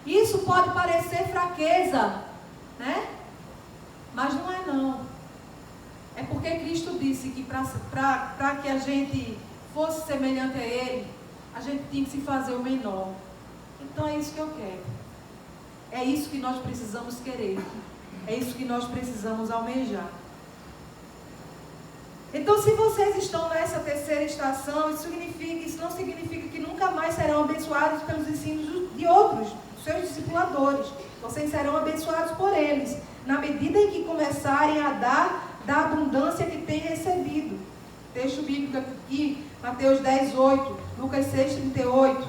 Isso pode parecer fraqueza, né? Mas não é não. É porque Cristo disse que para que a gente fosse semelhante a Ele, a gente tinha que se fazer o menor. Então é isso que eu quero. É isso que nós precisamos querer. É isso que nós precisamos almejar. Então, se vocês estão nessa terceira estação, isso não significa que nunca mais serão abençoados pelos ensinos de outros, seus discipuladores. Vocês serão abençoados por eles, na medida em que começarem a dar da abundância que têm recebido. Texto bíblico aqui, Mateus 10, 8, Lucas 6, 38.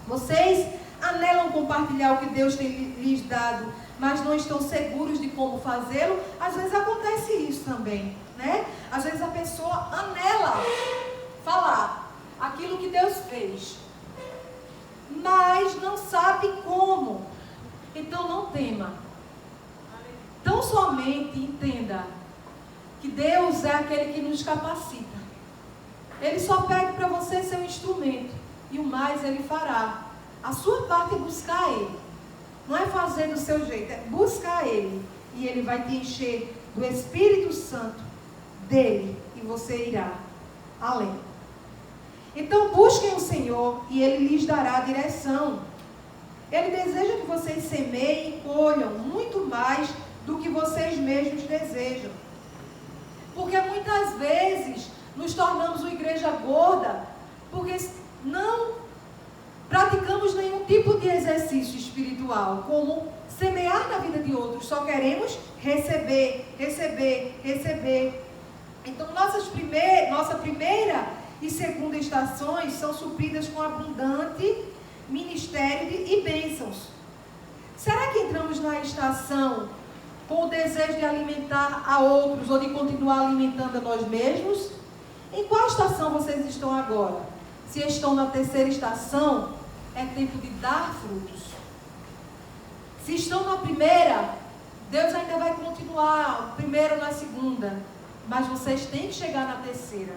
Vocês anelam compartilhar o que Deus tem lhes dado, mas não estão seguros de como fazê-lo. Às vezes acontece isso também, né? Às vezes a pessoa anela falar aquilo que Deus fez, mas não sabe como. Então não tema. Tão somente entenda que Deus é aquele que nos capacita. Ele só pede para você ser um instrumento, e o mais Ele fará. A sua parte é buscar Ele. Não é fazer do seu jeito, é buscar Ele. E Ele vai te encher do Espírito Santo dele, e você irá além. Então busquem o Senhor e Ele lhes dará direção. Ele deseja que vocês semeiem e colham muito mais do que vocês mesmos desejam. Porque muitas vezes nos tornamos uma igreja gorda porque não praticamos nenhum tipo de exercício espiritual, como semear na vida de outros. Só queremos receber, receber, receber. Então nossa primeira e segunda estações são supridas com abundante ministério e bênçãos. Será que entramos na estação com o desejo de alimentar a outros ou de continuar alimentando a nós mesmos? Em qual estação vocês estão agora? Se estão na terceira estação, é tempo de dar frutos. Se estão na primeira, Deus ainda vai continuar, primeiro na segunda, mas vocês têm que chegar na terceira,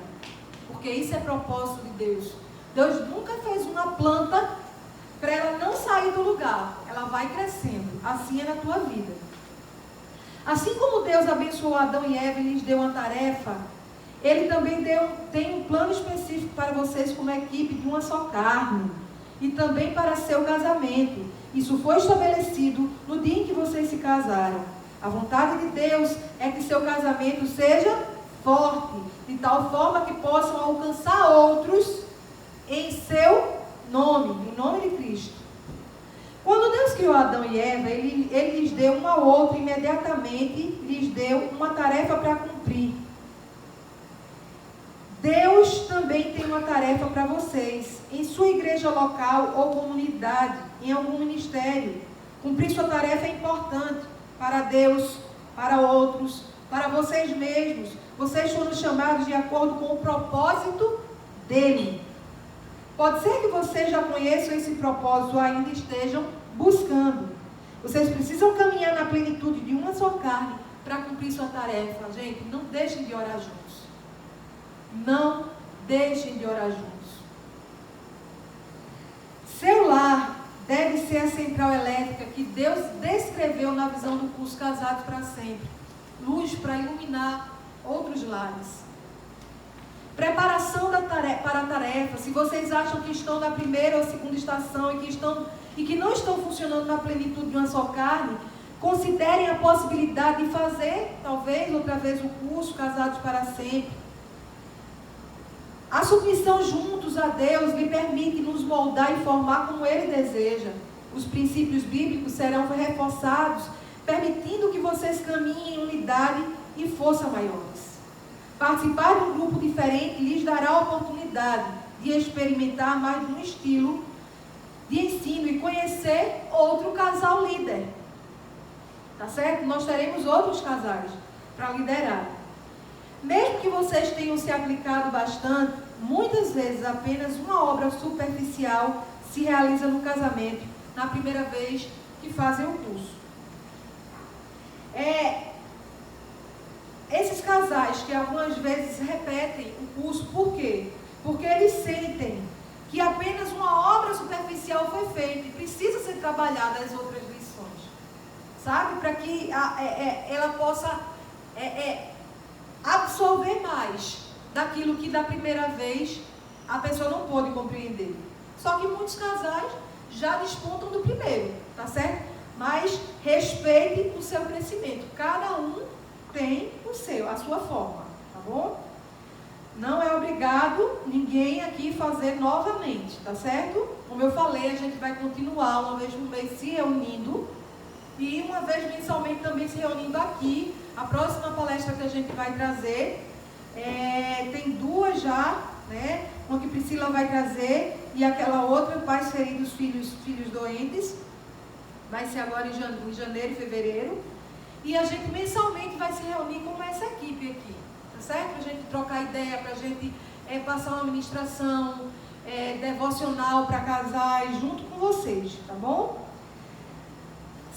porque isso é propósito de Deus. Deus nunca fez uma planta para ela não sair do lugar, ela vai crescendo. Assim é na tua vida. Assim como Deus abençoou Adão e Eva e lhes deu uma tarefa, Ele também tem um plano específico para vocês como equipe de uma só carne, e também para seu casamento. Isso foi estabelecido no dia em que vocês se casaram. A vontade de Deus é que seu casamento seja forte, de tal forma que possam alcançar outros em seu nome, em nome de Cristo. Quando Deus criou Adão e Eva, Ele lhes deu um ao outro, imediatamente lhes deu uma tarefa para cumprir. Deus também tem uma tarefa para vocês, em sua igreja local ou comunidade, em algum ministério. Cumprir sua tarefa é importante para Deus, para outros, para vocês mesmos. Vocês foram chamados de acordo com o propósito dele. Pode ser que vocês já conheçam esse propósito ou ainda estejam buscando. Vocês precisam caminhar na plenitude de uma só carne para cumprir sua tarefa. Gente, não deixem de orar juntos. Não deixem de orar juntos. Seu lar deve ser a central elétrica que Deus descreveu na visão do curso Casados para Sempre. Luz para iluminar outros lares. Preparação para a tarefa. Se vocês acham que estão na primeira ou segunda estação e que não estão funcionando na plenitude de uma só carne, considerem a possibilidade de fazer, talvez, outra vez o curso Casados para Sempre. A submissão juntos a Deus lhe permite nos moldar e formar como Ele deseja. Os princípios bíblicos serão reforçados, permitindo que vocês caminhem em unidade e força maiores. Participar de um grupo diferente lhes dará a oportunidade de experimentar mais de um estilo de ensino e conhecer outro casal líder. Tá certo? Nós teremos outros casais para liderar. Mesmo que vocês tenham se aplicado bastante, muitas vezes apenas uma obra superficial se realiza no casamento, na primeira vez que fazem o curso. Esses casais que algumas vezes repetem o curso, por quê? Porque eles sentem que apenas uma obra superficial foi feita e precisa ser trabalhada as outras lições, sabe? Para que ela possa absorver mais daquilo que da primeira vez a pessoa não pôde compreender. Só que muitos casais já despontam do primeiro, tá certo? Mas respeite o seu crescimento. Cada um tem a sua forma, tá bom? Não é obrigado ninguém aqui fazer novamente, tá certo? Como eu falei, a gente vai continuar uma vez por mês se reunindo e uma vez mensalmente também se reunindo aqui. A próxima palestra que a gente vai trazer, tem duas já, né? Uma que Priscila vai trazer e aquela outra, pais feridos, filhos doentes. Vai ser agora em janeiro e fevereiro. E a gente mensalmente vai se reunir com essa equipe aqui, tá certo? Para a gente trocar ideia, para a gente passar uma ministração devocional para casais junto com vocês, tá bom?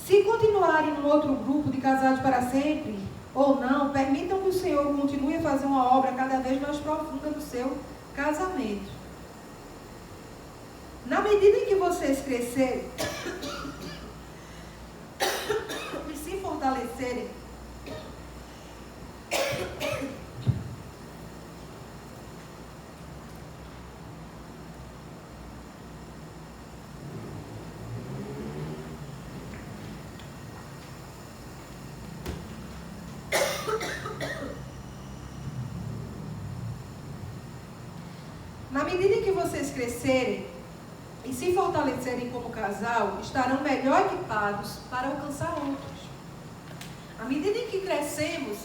Se continuarem num outro grupo de casados para sempre, ou não, permitam que o Senhor continue a fazer uma obra cada vez mais profunda no seu casamento. Na medida em que vocês crescerem e se fortalecerem, e se fortalecerem como casal, estarão melhor equipados para alcançar outros. À medida em que crescemos,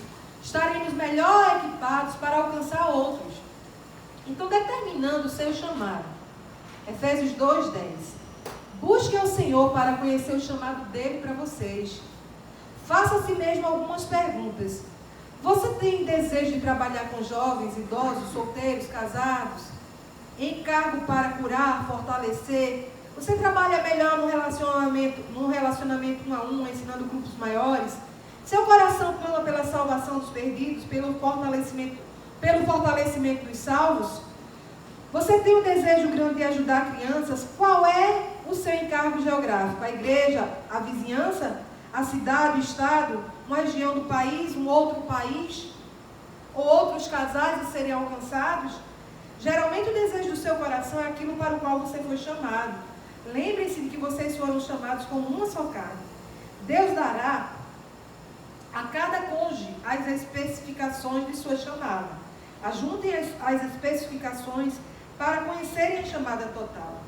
estaremos melhor equipados para alcançar outros. Então, determinando o seu chamado. Efésios 2:10. Busquem ao Senhor para conhecer o chamado dele para vocês. Faça a si mesmo algumas perguntas. Você tem desejo de trabalhar com jovens, idosos, solteiros, casados? Encargo para curar, fortalecer? Você trabalha melhor no relacionamento 1 a 1, ensinando grupos maiores? Seu coração clama pela salvação dos perdidos, pelo fortalecimento dos salvos? Você tem um desejo grande de ajudar crianças? Qual é o seu encargo geográfico? A igreja, a vizinhança, a cidade, o estado, uma região do país, um outro país? Ou outros casais a serem alcançados? Geralmente o desejo do seu coração é aquilo para o qual você foi chamado. Lembre-se de que vocês foram chamados como uma só carne. Deus dará a cada cônjuge as especificações de sua chamada. Ajuntem as especificações para conhecerem a chamada total.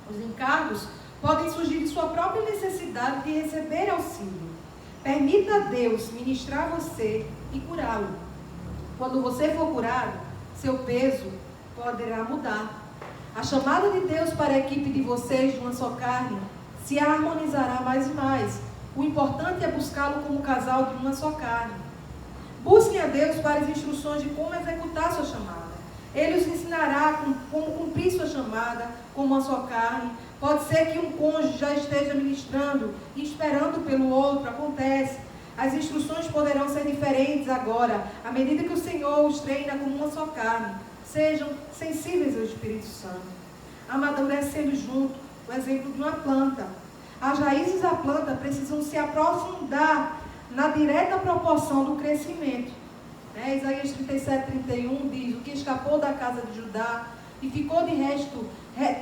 Os encargos podem surgir de sua própria necessidade de receber auxílio. Permita a Deus ministrar você e curá-lo. Quando você for curado, seu peso poderá mudar. A chamada de Deus para a equipe de vocês de uma só carne se harmonizará mais e mais. O importante é buscá-lo como casal de uma só carne. Busquem a Deus para as instruções de como executar sua chamada. Ele os ensinará como cumprir sua chamada como uma só carne. Pode ser que um cônjuge já esteja ministrando e esperando pelo outro. Acontece. As instruções poderão ser diferentes agora, à medida que o Senhor os treina como uma só carne. Sejam sensíveis ao Espírito Santo, amadurecendo junto o exemplo de uma planta. As raízes da planta precisam se aprofundar na direta proporção do crescimento. Isaías 37:31 diz: o que escapou da casa de Judá e ficou de resto,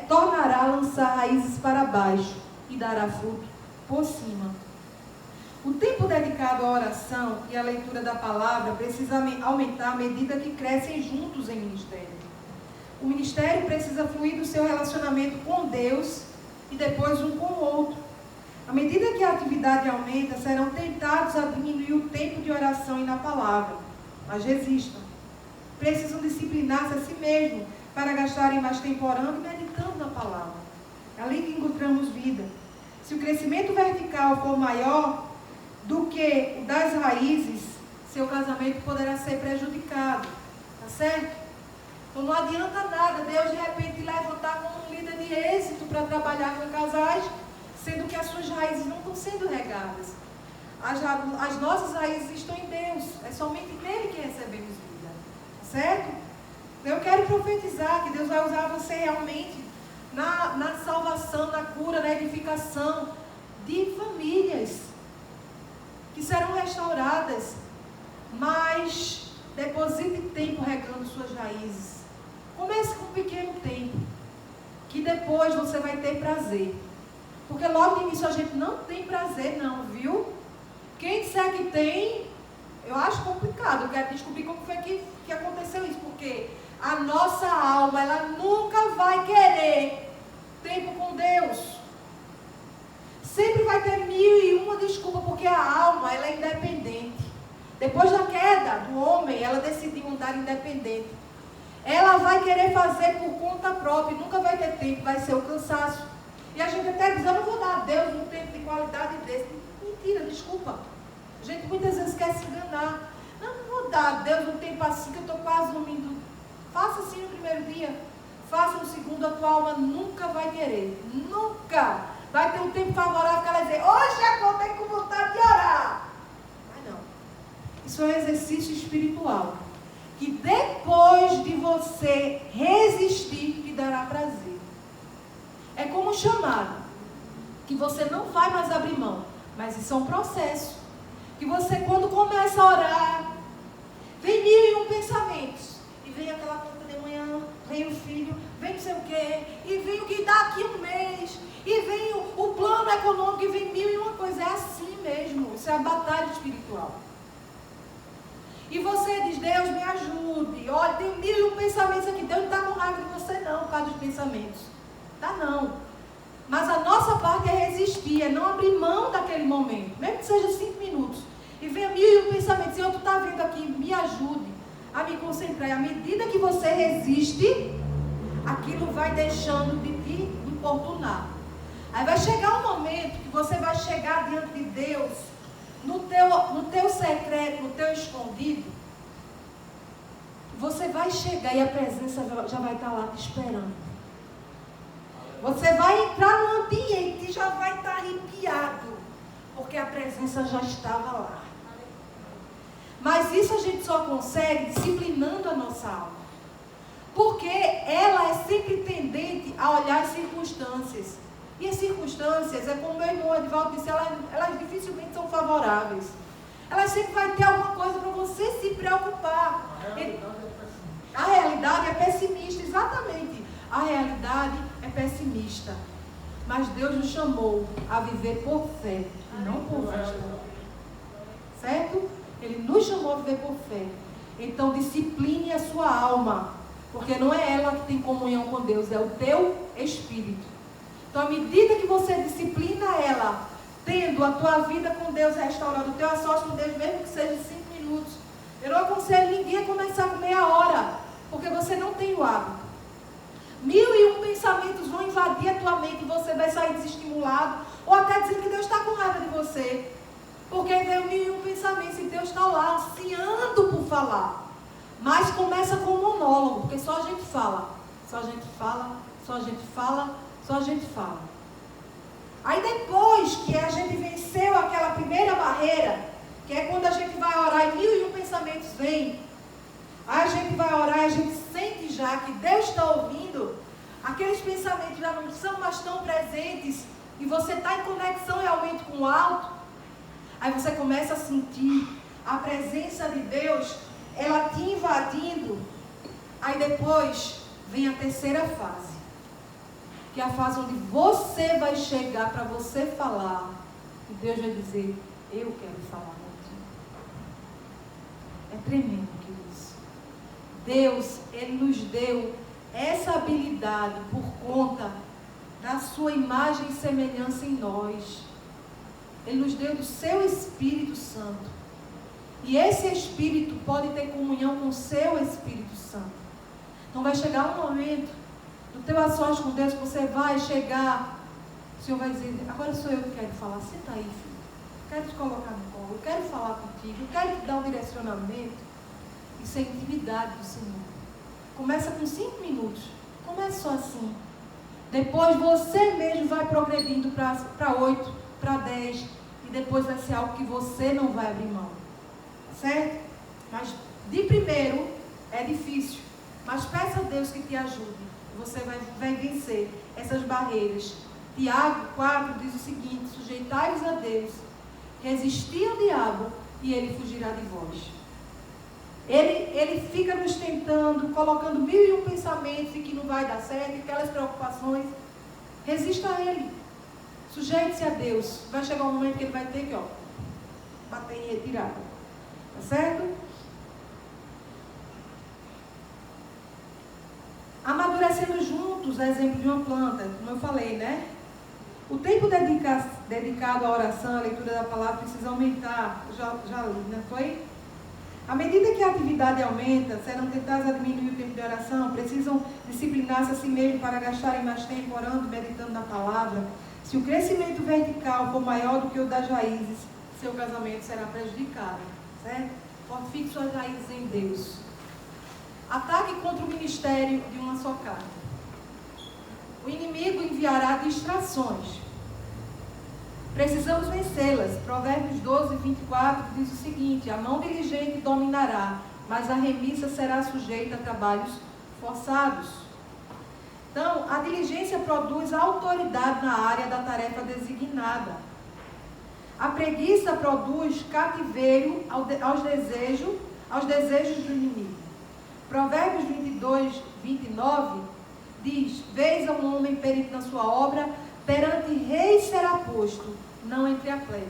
tornará a lançar raízes para baixo e dará fruto por cima. O tempo dedicado à oração e à leitura da palavra precisa aumentar à medida que crescem juntos em ministério. O ministério precisa fluir do seu relacionamento com Deus e depois um com o outro. À medida que a atividade aumenta, serão tentados a diminuir o tempo de oração e na palavra. Mas resistam. Precisam disciplinar-se a si mesmos para gastarem mais tempo orando e meditando na palavra. É ali que encontramos vida. Se o crescimento vertical for maior do que o das raízes, seu casamento poderá ser prejudicado. Tá certo? Então não adianta nada Deus de repente levantar como um líder de êxito para trabalhar com casais, sendo que as suas raízes não estão sendo regadas. As nossas raízes estão em Deus. É somente nele que recebemos vida. Tá certo? Eu quero profetizar que Deus vai usar você realmente na salvação, na cura, na edificação de famílias que serão restauradas. Mas deposite tempo regando suas raízes. Comece com um pequeno tempo, que depois você vai ter prazer. Porque logo no início a gente não tem prazer não, viu? Quem disser que tem, eu acho complicado. Eu quero descobrir como foi que aconteceu isso. Porque a nossa alma, ela nunca vai querer tempo com Deus. Sempre vai ter 1001 desculpa, porque a alma, ela é independente. Depois da queda do homem, ela decidiu andar independente. Ela vai querer fazer por conta própria, nunca vai ter tempo, vai ser o cansaço. E a gente até diz, eu não vou dar a Deus um tempo de qualidade desse. Mentira, desculpa. A gente muitas vezes quer se enganar. Não vou dar a Deus um tempo assim que eu estou quase dormindo. Faça assim no primeiro dia, faça no segundo, a tua alma nunca vai querer. Nunca. Vai ter um tempo favorável que ela vai dizer, hoje acordei com vontade de orar. Mas não. Isso é um exercício espiritual. Que depois de você resistir, lhe dará prazer. É como um chamado, que você não vai mais abrir mão, mas isso é um processo. Que você, quando começa a orar, vem 1001 pensamentos, e vem aquela conta de manhã, vem o filho, vem não sei o quê, e vem o que dá aqui um mês, e vem o plano econômico, e vem 1001 coisas. É assim mesmo, isso é a batalha espiritual. E você diz, Deus me ajude, olha, tem 1001 pensamentos aqui, Deus não está com raiva de você não, por causa dos pensamentos. Tá não. Mas a nossa parte é resistir, é não abrir mão daquele momento, mesmo que seja 5 minutos. E venha 1001 pensamentos, Senhor, tu está vendo aqui, me ajude a me concentrar. E à medida que você resiste, aquilo vai deixando de te importunar. Aí vai chegar um momento que você vai chegar diante de Deus, no teu secreto, no teu escondido. Você vai chegar e a presença já vai estar lá te esperando. Você vai entrar no ambiente e já vai estar arrepiado, porque a presença já estava lá. Mas isso a gente só consegue disciplinando a nossa alma. Porque ela é sempre tendente a olhar as circunstâncias. E as circunstâncias, é como meu irmão Edivaldo disse, elas dificilmente são favoráveis. Elas sempre vai ter alguma coisa para você se preocupar. A realidade é pessimista, exatamente. A realidade é pessimista. Mas Deus nos chamou a viver por fé, e não por vista. Certo? Ele nos chamou a viver por fé. Então discipline a sua alma. Porque não é ela que tem comunhão com Deus, é o teu espírito. Então à medida que você disciplina ela, tendo a tua vida com Deus restaurada, o teu associo com Deus, mesmo que seja 5 minutos. Eu não aconselho ninguém a começar com meia hora, porque você não tem o hábito. 1001 pensamentos vão invadir a tua mente e você vai sair desestimulado, ou até dizendo que Deus está com raiva de você. Porque veio 1001 pensamentos e Deus está lá, ansiando por falar. Mas começa com um monólogo, porque só a gente fala. Só a gente fala, só a gente fala, só a gente fala. Aí depois que a gente venceu aquela primeira barreira, que é quando a gente vai orar e 1001 pensamentos vêm, aí a gente vai orar e a gente sente já que Deus está ouvindo, aqueles pensamentos já não são mais tão presentes, e você está em conexão realmente com o alto, aí você começa a sentir a presença de Deus, ela te invadindo. Aí depois vem a terceira fase, que é a fase onde você vai chegar para você falar, e Deus vai dizer, eu quero falar contigo. É tremendo, queridos. Deus, Ele nos deu essa habilidade por conta da sua imagem e semelhança em nós. Ele nos deu do seu Espírito Santo. E esse Espírito pode ter comunhão com o seu Espírito Santo. Então vai chegar um momento, no teu ações com Deus, que você vai chegar, o Senhor vai dizer, agora sou eu que quero falar, senta aí, filho. Eu quero te colocar no colo, eu quero falar contigo, eu quero te dar um direcionamento. Isso é intimidade do Senhor. Começa com 5 minutos. Começa só assim. Depois você mesmo vai progredindo para 8, para 10. E depois vai ser algo que você não vai abrir mão. Certo? Mas de primeiro é difícil. Mas peça a Deus que te ajude. Você vai vencer essas barreiras. Tiago 4 diz o seguinte: sujeitai-vos a Deus, resisti ao diabo e ele fugirá de vós. Ele fica nos tentando, colocando 1001 pensamentos e que não vai dar certo, aquelas preocupações. Resista a ele. Sujeite-se a Deus. Vai chegar um momento que ele vai ter que, bater em retirada. Tá certo? Amadurecendo juntos, é exemplo de uma planta, como eu falei, né? O tempo dedicado à oração, à leitura da palavra, precisa aumentar. Já li, não foi? À medida que a atividade aumenta, serão tentados a diminuir o tempo de oração, precisam disciplinar-se a si mesmo para gastarem mais tempo orando, meditando na palavra. Se o crescimento vertical for maior do que o das raízes, seu casamento será prejudicado, certo? Fortifique suas raízes em Deus. Ataque contra o ministério de uma só carne. O inimigo enviará distrações. Precisamos vencê-las. Provérbios 12, 24 diz o seguinte: a mão diligente dominará, mas a remissa será sujeita a trabalhos forçados. Então, a diligência produz autoridade na área da tarefa designada. A preguiça produz cativeiro aos desejos do inimigo. Provérbios 22, 29 diz: vês a um homem perito na sua obra, perante reis será posto, não entre a plebe.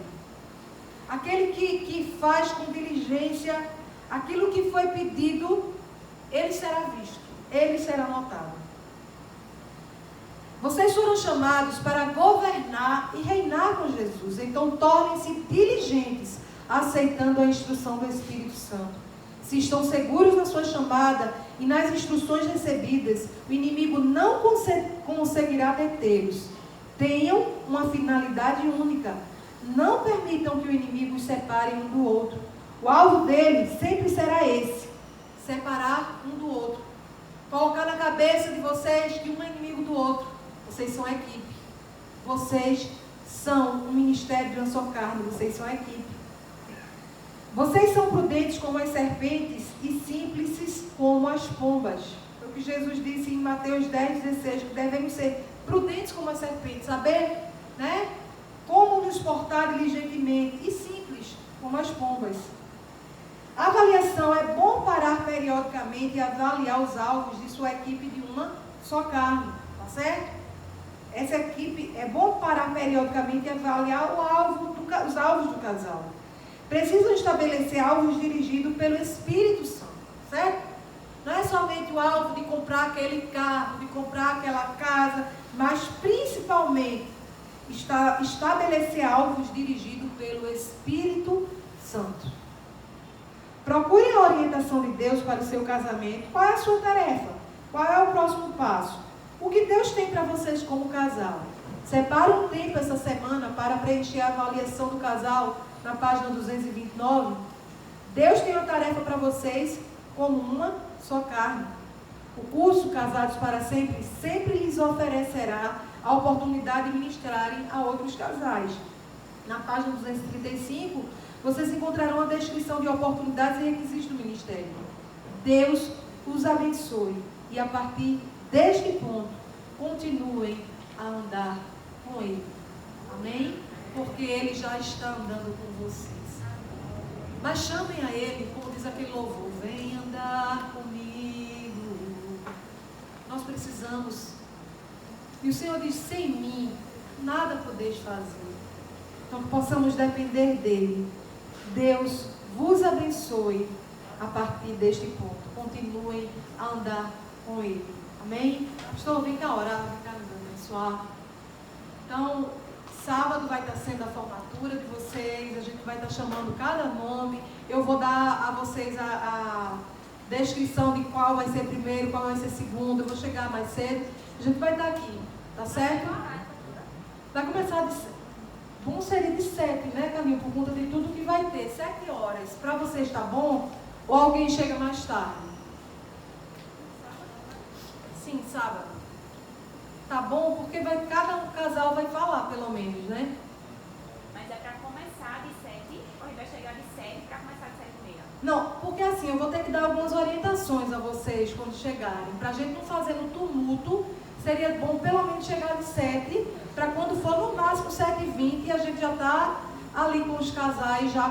Aquele que faz com diligência aquilo que foi pedido, ele será visto, ele será notado. Vocês foram chamados para governar e reinar com Jesus. Então tornem-se diligentes, aceitando a instrução do Espírito Santo. Se estão seguros na sua chamada e nas instruções recebidas, o inimigo não conseguirá detê-los. Tenham uma finalidade única. Não permitam que o inimigo os separe um do outro. O alvo dele sempre será esse: separar um do outro. Colocar na cabeça de vocês que um é inimigo do outro. Vocês são equipe. Vocês são um ministério de uma só carne. Vocês são equipe. Vocês são prudentes como as serpentes e simples como as pombas. Foi o que Jesus disse em Mateus 10, 16, que devemos ser prudentes como as serpentes, saber, né, como nos portar diligentemente, e simples como as pombas. A avaliação: é bom parar periodicamente e avaliar os alvos de sua equipe de uma só carne, tá certo? Essa equipe, é bom parar periodicamente e avaliar os alvos do casal. Precisam estabelecer alvos dirigidos pelo Espírito Santo, certo? Não é somente o alvo de comprar aquele carro, de comprar aquela casa, mas principalmente estabelecer alvos dirigidos pelo Espírito Santo. Procure a orientação de Deus para o seu casamento. Qual é a sua tarefa? Qual é o próximo passo? O que Deus tem para vocês como casal? Separe um tempo essa semana para preencher a avaliação do casal na página 229. Deus tem uma tarefa para vocês como uma só carne. O curso Casados para sempre lhes oferecerá a oportunidade de ministrarem a outros casais. Na página 235, vocês encontrarão a descrição de oportunidades e requisitos do ministério. Deus os abençoe e a partir deste ponto, continuem a andar com Ele. Amém? Porque Ele já está andando com vocês. Mas chamem a Ele, como diz aquele louvor: vem andar comigo. Nós precisamos. E o Senhor diz: sem mim, nada podeis fazer. Então, que possamos depender dEle. Deus vos abençoe a partir deste ponto. Continuem a andar com Ele. Amém? Pastor, vem cá orar, vem cá nos abençoar. Então, sábado vai estar sendo a formatura de vocês, a gente vai estar chamando cada nome. Eu vou dar a vocês a descrição de qual vai ser primeiro, qual vai ser segundo. Eu vou chegar mais cedo. A gente vai estar aqui, tá certo? Vai começar bom seria de 7, né, Camilo? Por conta de tudo que vai ter. 7 horas. Para vocês está bom? Ou alguém chega mais tarde? Sim, sábado. Tá bom? Porque cada casal vai falar, pelo menos, né? Mas é para começar de 7, ou a gente vai chegar de 7 para começar de 7h30? Não, porque assim, eu vou ter que dar algumas orientações a vocês quando chegarem. Para a gente não fazer no tumulto, seria bom pelo menos chegar de 7, para quando for no máximo 7h20, a gente já está ali com os casais já